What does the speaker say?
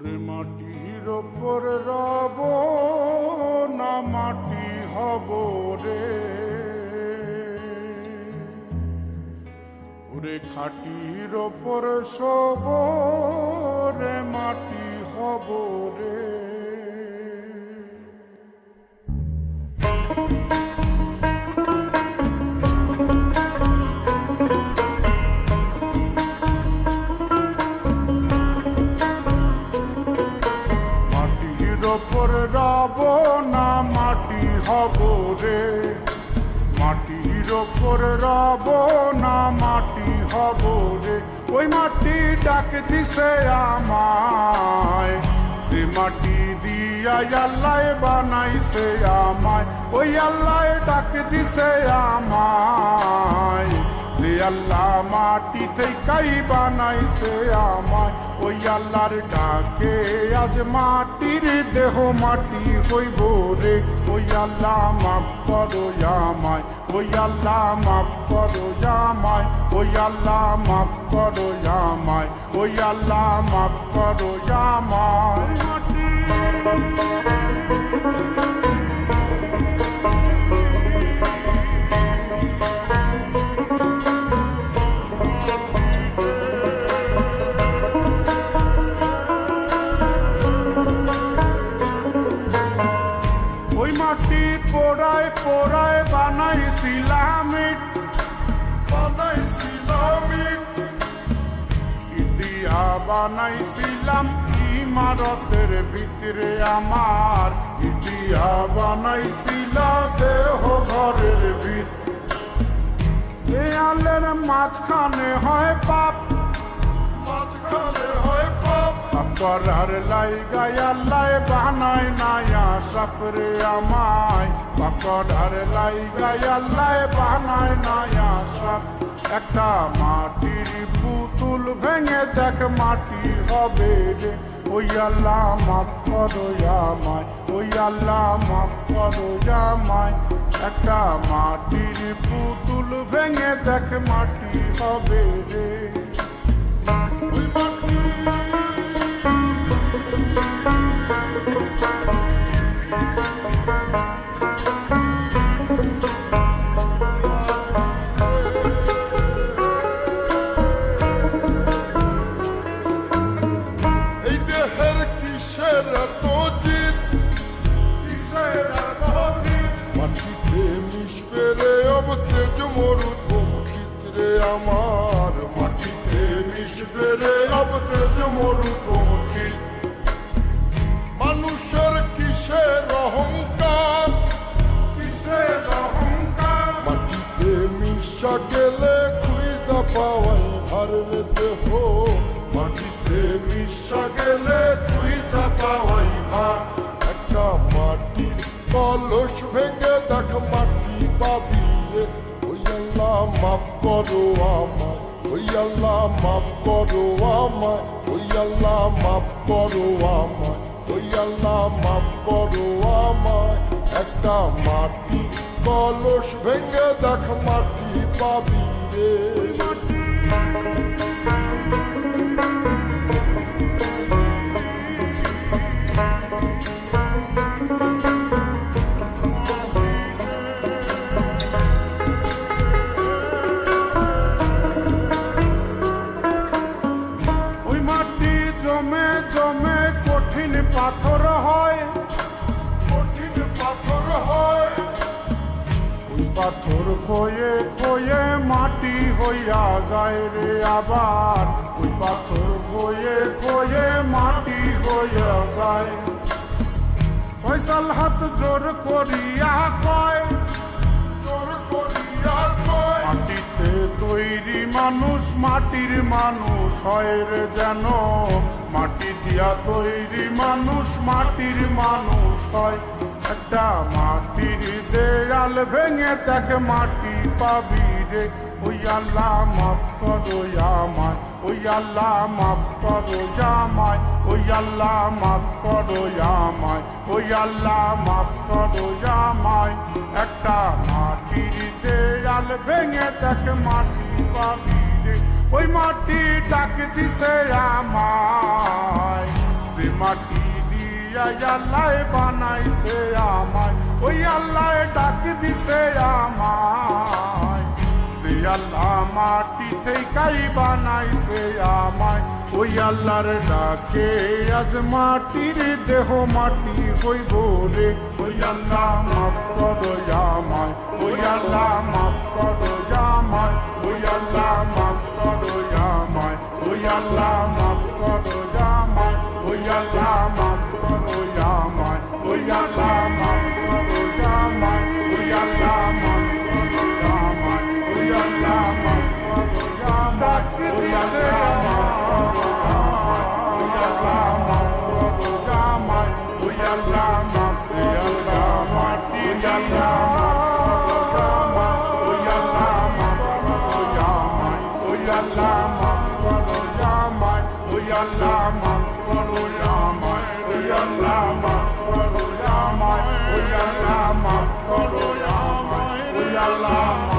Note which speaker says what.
Speaker 1: ওরে মাটির ওপর রব না মাটি হব রে, ওরে খাটির ওপর সব রে মাটি হব রে। ওপর রব না মাটি হব রে, মাটির ওপর রব না মাটি হব রে। ওই মাটি ডাক দিছে আমায়, সে মাটি দিয়া আল্লাহ বানাইছে আমায়। ওই আল্লাহ ডাক দিছে আমায়, যে আল্লাহ মাটি থেকেই বানাইছে আমায়। ওই আল্লাহর ডাকে আজ মাটির দেহ মাটি হইব রে। ওই আল্লাহ মাফ করো আমায়, ওই আল্লাহ মাফ করো আমায়, ওই আল্লাহ মাফ করো আমায়, ওই আল্লাহ মাফ করো আমায়। মাটি পোড়ায় পোড়ায় বানাইছিলাম ইট, বানাইছিলাম ইট, ইটিয়া বানাইছিলাম ইমারতের ভিতরে আমার, ইটিয়া বানাইছিলাম দেহ ঘরের ভিত। দেয়ালের মাঝখানে হয় পাপ, মাঝখানে হয় পাপ, করার লাইগায় আল্লাহ বানায় নায়া সাপরে আমায়। করার লাইগায় আল্লাহ বানায় নায়া সাপ। একটা মাটির পুতুল ভেঙে দেখ মাটি হবে রে। ওই আল্লাহ মাফ করো আমায়, ওই আল্লাহ মাফ করো আমায়। একটা মাটির পুতুল ভেঙে দেখ মাটি হবে রে। ওই মাটি এই দেহের কিসের এত জিত, কিসের এত জিত, মাটিতে মিশবে রে অব তেজ মরুদ খিত্রে আমার, মাটিতে মিশবে রে অব তেজ মরুদ খিত। মানুষের কিসের অহংকার, কিসের অহংকার, মাটিতে মিশা গেলে খুঁজা পাওয়াই ভারের দেহ, মাটিতে মিশা গেলে খুঁজা পাওয়াই ভার। একটা মাটির কলস ভেঙে দেখ মাটি পাবি রে। ওই আল্লাহ মাফ করো আমায়, ওই আল্লাহ মাফ করো আমায়, ওই আল্লাহ মাফ করো আমায়, ওই আল্লাহ মাফ করো আমায়। একটা মাটি কলস ভেঙে দেখ মাটি পাবি রে। ওই মাটি জমে জমে কঠিন পাথর হয়, কঠিন পাথর হয়। ওই পাথর খয়ে খয়ে মাটি হইয়া যায় রে আবার। ওই পাথর খয়ে খয়ে মাটি হইয়া যায়। ফয়সাল হাত জোর করিয়া কয়, জোর করিয়া কয়, মাটিতে তৈরি মানুষ মাটির মানুষ হয় রে যেন। মাটি দিয়া তৈরি মানুষ মাটির মানুষ হয়। একটা মাটির দেয়াল ভেঙে দেখ মাটি পাবি রে। ওই আল্লাহ মাফ করো আমায়, ওই আল্লাহ মাফ করো আমায়, ওই আল্লাহ মাফ করো আমায়, ওই আল্লাহ মাফ করো আমায়। একটা মাটির দেয়াল ভেঙে দেখ মাটি পাবি রে। ওই মাটি ডাক দিছে আমায়, যে মাটি দিয়া আল্লাহ বানাইছে আমায়, ওই আল্লাহ ডাক দিছে আমায়। যে আল্লাহ মাটি থেকেই বানাইছে আমায়, ওই আল্লাহর ডাকে আজ মাটির দেহ মাটি হইব রে। ওই আল্লাহ মাফ করো আমায়, ওই আল্লাহ মাফ করো আমায়, ওই আল্লাহ মাফ করো আমায়, ওই আল্লাহ মাফ করো আমায়, ওই আল্লাহ মাফ করো আমায়, ওই আল্লাহ মাফ করো আমায়, ওই আল্লাহ মাফ করো আমায়, ওই আল্লাহ মাফ করো আমায়, ওই আল্লাহ মাফ করো আমায়, ওই আল্লাহ মাফ করো আমায়, ওই আল্লাহ মাফ করো আমায়, ওই আল্লাহ মাফ করো আমায়, ওই আল্লাহ মাফ করো আমায়, ওই আল্লাহ মাফ করো আমায়, ওই আল্লাহ মাফ করো আমায়, ওই আল্লাহ